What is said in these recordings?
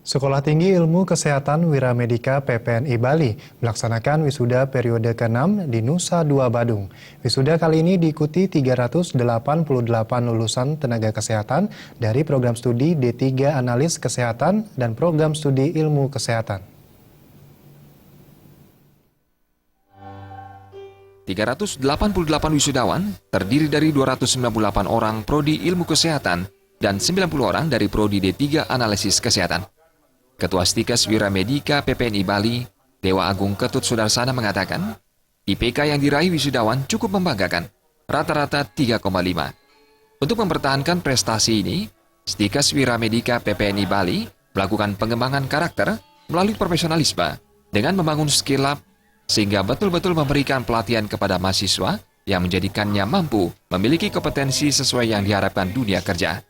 Sekolah Tinggi Ilmu Kesehatan Wiramedika PPNI Bali melaksanakan wisuda periode ke-6 di Nusa Dua Badung. Wisuda kali ini diikuti 388 lulusan tenaga kesehatan dari program studi D3 Analis Kesehatan dan program studi Ilmu Kesehatan. 388 wisudawan terdiri dari 298 orang prodi Ilmu Kesehatan dan 90 orang dari prodi D3 Analisis Kesehatan. Ketua Stikes Wiramedika PPNI Bali, Dewa Agung Ketut Sudarsana mengatakan, IPK yang diraih wisudawan cukup membanggakan, rata-rata 3,5. Untuk mempertahankan prestasi ini, Stikes Wiramedika PPNI Bali melakukan pengembangan karakter melalui profesionalisme dengan membangun skill lab sehingga betul-betul memberikan pelatihan kepada mahasiswa yang menjadikannya mampu memiliki kompetensi sesuai yang diharapkan dunia kerja.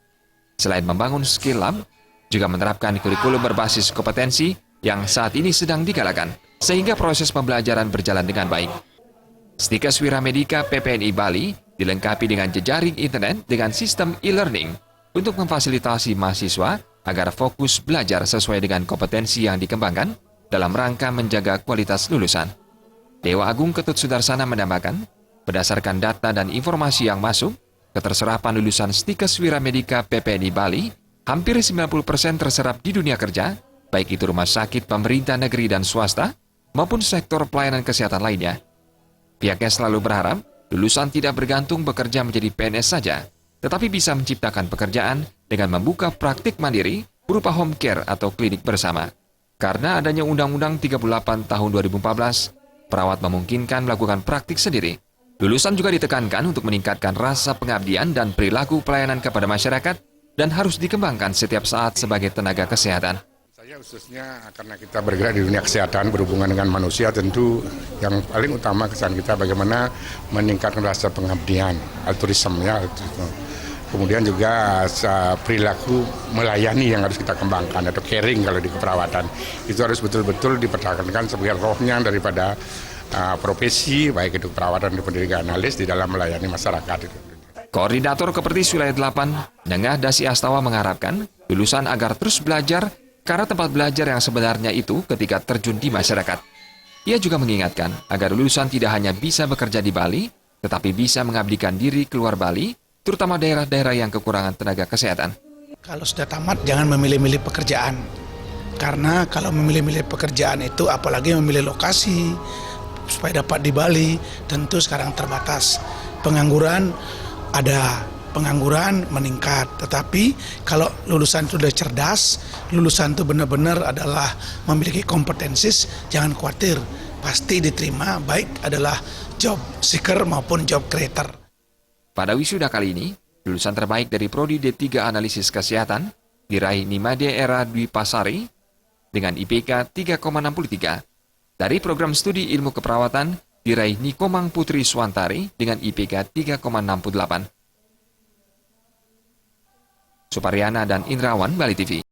Selain membangun skill lab, juga menerapkan kurikulum berbasis kompetensi yang saat ini sedang digalakan, sehingga proses pembelajaran berjalan dengan baik. Stikes Wiramedika PPNI Bali dilengkapi dengan jejaring internet dengan sistem e-learning untuk memfasilitasi mahasiswa agar fokus belajar sesuai dengan kompetensi yang dikembangkan dalam rangka menjaga kualitas lulusan. Dewa Agung Ketut Sudarsana menambahkan, berdasarkan data dan informasi yang masuk, keterserapan lulusan Stikes Wiramedika PPNI Bali hampir 90% terserap di dunia kerja, baik itu rumah sakit pemerintah negeri dan swasta, maupun sektor pelayanan kesehatan lainnya. Pihaknya selalu berharap lulusan tidak bergantung bekerja menjadi PNS saja, tetapi bisa menciptakan pekerjaan dengan membuka praktik mandiri berupa home care atau klinik bersama. Karena adanya Undang-Undang 38 tahun 2014, perawat memungkinkan melakukan praktik sendiri. Lulusan juga ditekankan untuk meningkatkan rasa pengabdian dan perilaku pelayanan kepada masyarakat dan harus dikembangkan setiap saat sebagai tenaga kesehatan. Saya khususnya karena kita bergerak di dunia kesehatan berhubungan dengan manusia, tentu yang paling utama kesan kita bagaimana meningkatkan rasa pengabdian, altruisme ya. Kemudian juga perilaku melayani yang harus kita kembangkan atau caring kalau di keperawatan. Itu harus betul-betul dipertahankan sebagai rohnya daripada profesi baik itu keperawatan dan pendidikan analis di dalam melayani masyarakat itu. Koordinator Kepertis Wilayah 8, Nengah Dasi Astawa mengharapkan lulusan agar terus belajar karena tempat belajar yang sebenarnya itu ketika terjun di masyarakat. Ia juga mengingatkan agar lulusan tidak hanya bisa bekerja di Bali, tetapi bisa mengabdikan diri keluar Bali, terutama daerah-daerah yang kekurangan tenaga kesehatan. Kalau sudah tamat jangan memilih-milih pekerjaan. Karena kalau memilih-milih pekerjaan itu apalagi memilih lokasi supaya dapat di Bali, tentu sekarang terbatas. Pengangguran meningkat, tetapi kalau lulusan itu sudah cerdas, lulusan itu benar-benar adalah memiliki kompetensi, jangan khawatir, pasti diterima, baik adalah job seeker maupun job creator. Pada wisuda kali ini, lulusan terbaik dari Prodi D3 Analisis Kesehatan diraih Nimade Era Dwi Pasari dengan IPK 3,63. Dari program studi Ilmu Keperawatan diraih Nikomang Putri Swantari dengan IPK 3,68. Suparyana dan Indrawan, Bali TV.